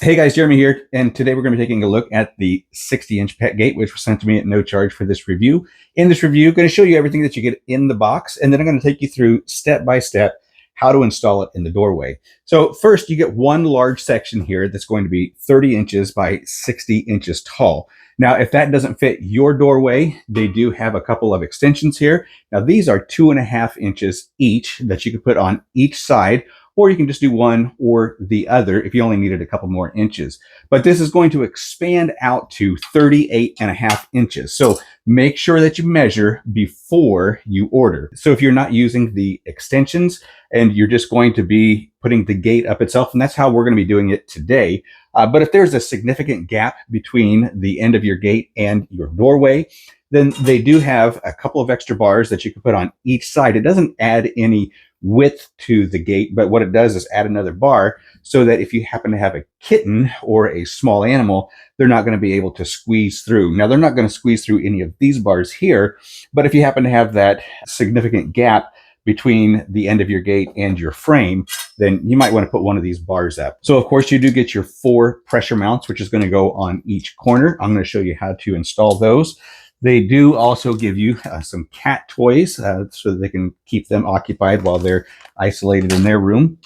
Hey guys, Jeremy here, and today we're going to be taking a look at the 60-inch pet gate, which was sent to me at no charge for this review. In this review, I'm going to show you everything that you get in the box, and then I'm going to take you through step by step how to install it in the doorway. So first, you get one large section here that's going to be 30 inches by 60 inches tall. Now, if that doesn't fit your doorway, they do have a couple of extensions here. Now, these are 2.5 inches each that you can put on each side, or you can just do one or the other if you only needed a couple more inches. But this is going to expand out to 38.5 inches. So make sure that you measure before you order. So if you're not using the extensions and you're just going to be putting the gate up itself, and that's how we're going to be doing it today. But if there's a significant gap between the end of your gate and your doorway, then they do have a couple of extra bars that you can put on each side. It doesn't add any width to the gate, but what it does is add another bar so that if you happen to have a kitten or a small animal, they're not going to be able to squeeze through. Now, they're not going to squeeze through any of these bars here, but if you happen to have that significant gap between the end of your gate and your frame, then you might want to put one of these bars up. So of course you do get your 4 pressure mounts, which is going to go on each corner. I'm going to show you how to install those. They do also give you some cat toys so that they can keep them occupied while they're isolated in their room.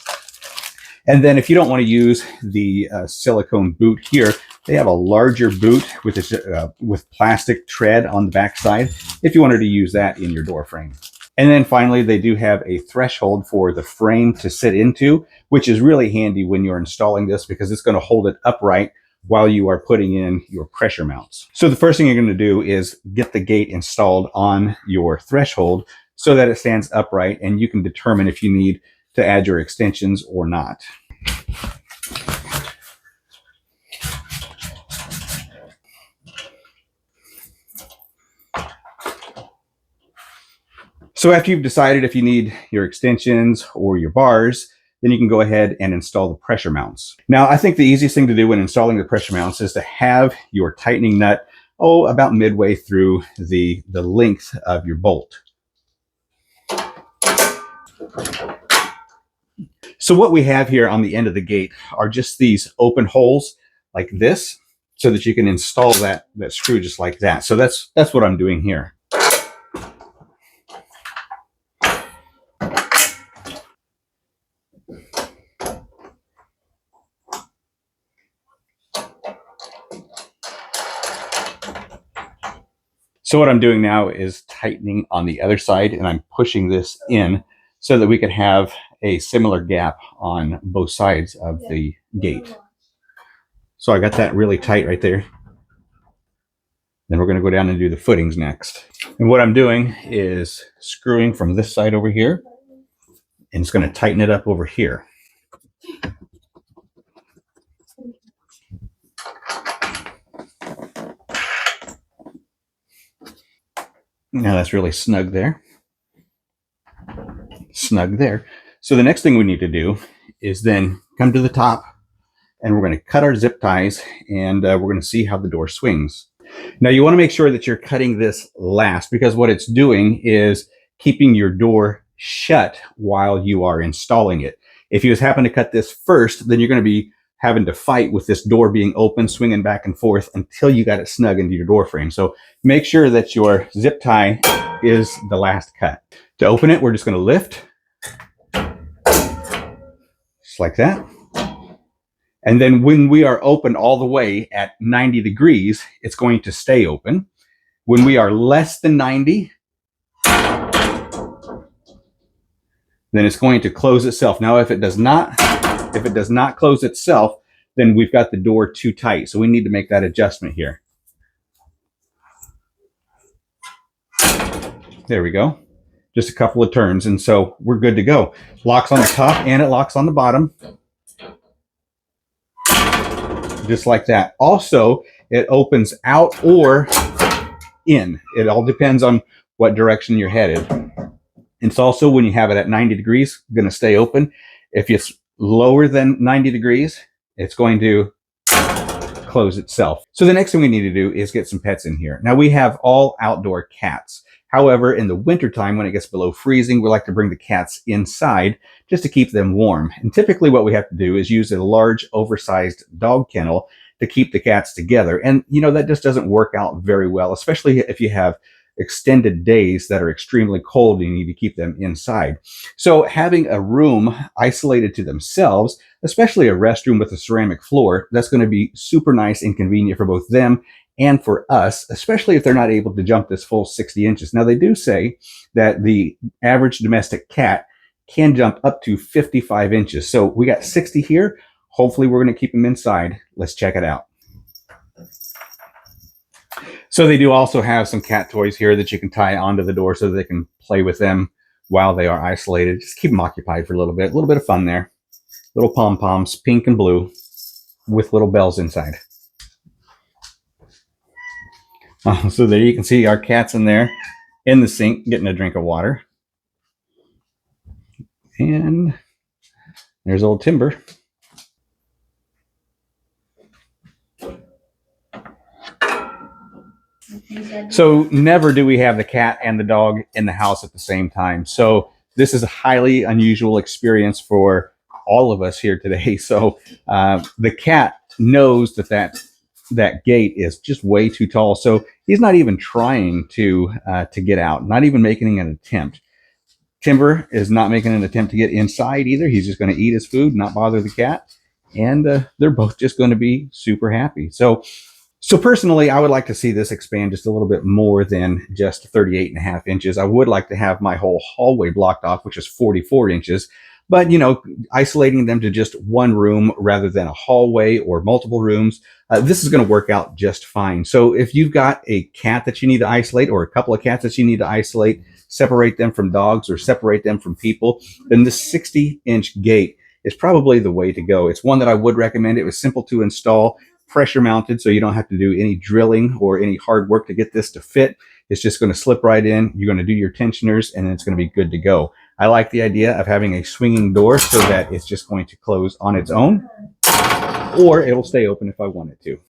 And then if you don't want to use the silicone boot here, they have a larger boot with plastic tread on the backside if you wanted to use that in your door frame. And then finally, they do have a threshold for the frame to sit into, which is really handy when you're installing this because it's going to hold it upright while you are putting in your pressure mounts. So the first thing you're going to do is get the gate installed on your threshold so that it stands upright and you can determine if you need to add your extensions or not. So after you've decided if you need your extensions or your bars, then you can go ahead and install the pressure mounts. Now, I think the easiest thing to do when installing the pressure mounts is to have your tightening nut, about midway through the length of your bolt. So what we have here on the end of the gate are just these open holes like this so that you can install that screw just like that. So that's what I'm doing here. So what I'm doing now is tightening on the other side, and I'm pushing this in so that we could have a similar gap on both sides of the gate. So I got that really tight right there. Then we're going to go down and do the footings next. And what I'm doing is screwing from this side over here, and it's going to tighten it up over here. Now that's really snug there. Snug there. So the next thing we need to do is then come to the top and we're going to cut our zip ties and we're going to see how the door swings. Now you want to make sure that you're cutting this last because what it's doing is keeping your door shut while you are installing it. If you just happen to cut this first, then you're going to be having to fight with this door being open, swinging back and forth until you got it snug into your door frame. So make sure that your zip tie is the last cut. To open it, we're just going to lift, just like that. And then when we are open all the way at 90 degrees, it's going to stay open. When we are less than 90, then it's going to close itself. Now, if it does not close itself, then we've got the door too tight. So we need to make that adjustment here. There we go. Just a couple of turns. And so we're good to go. Locks on the top and it locks on the bottom. Just like that. Also, it opens out or in. It all depends on what direction you're headed. It's also, when you have it at 90 degrees, going to stay open. If it's lower than 90 degrees, it's going to close itself. So the next thing we need to do is get some pets in here. Now we have all outdoor cats. However, in the wintertime, when it gets below freezing, we like to bring the cats inside just to keep them warm. And typically what we have to do is use a large, oversized dog kennel to keep the cats together. And, that just doesn't work out very well, especially if you have extended days that are extremely cold and you need to keep them inside. So having a room isolated to themselves, especially a restroom with a ceramic floor, that's going to be super nice and convenient for both them and for us, especially if they're not able to jump this full 60 inches. Now, they do say that the average domestic cat can jump up to 55 inches. So we got 60 here. Hopefully we're going to keep them inside. Let's check it out. So they do also have some cat toys here that you can tie onto the door so that they can play with them while they are isolated. Just keep them occupied for a little bit of fun there. Little pom-poms, pink and blue, with little bells inside. So there you can see our cat's in there in the sink getting a drink of water. And there's old Timber. So never do we have the cat and the dog in the house at the same time. So this is a highly unusual experience for all of us here today. So the cat knows that gate is just way too tall. So he's not even trying to get out, not even making an attempt. Timber is not making an attempt to get inside either. He's just going to eat his food, not bother the cat. And they're both just going to be super happy. So personally, I would like to see this expand just a little bit more than just 38.5 inches. I would like to have my whole hallway blocked off, which is 44 inches. But, isolating them to just one room rather than a hallway or multiple rooms, this is going to work out just fine. So if you've got a cat that you need to isolate or a couple of cats that you need to isolate, separate them from dogs or separate them from people, then this 60-inch gate is probably the way to go. It's one that I would recommend. It was simple to install, pressure mounted, so you don't have to do any drilling or any hard work to get this to fit. It's just going to slip right in. You're going to do your tensioners and it's going to be good to go. I like the idea of having a swinging door so that it's just going to close on its own, or it'll stay open if I want it to.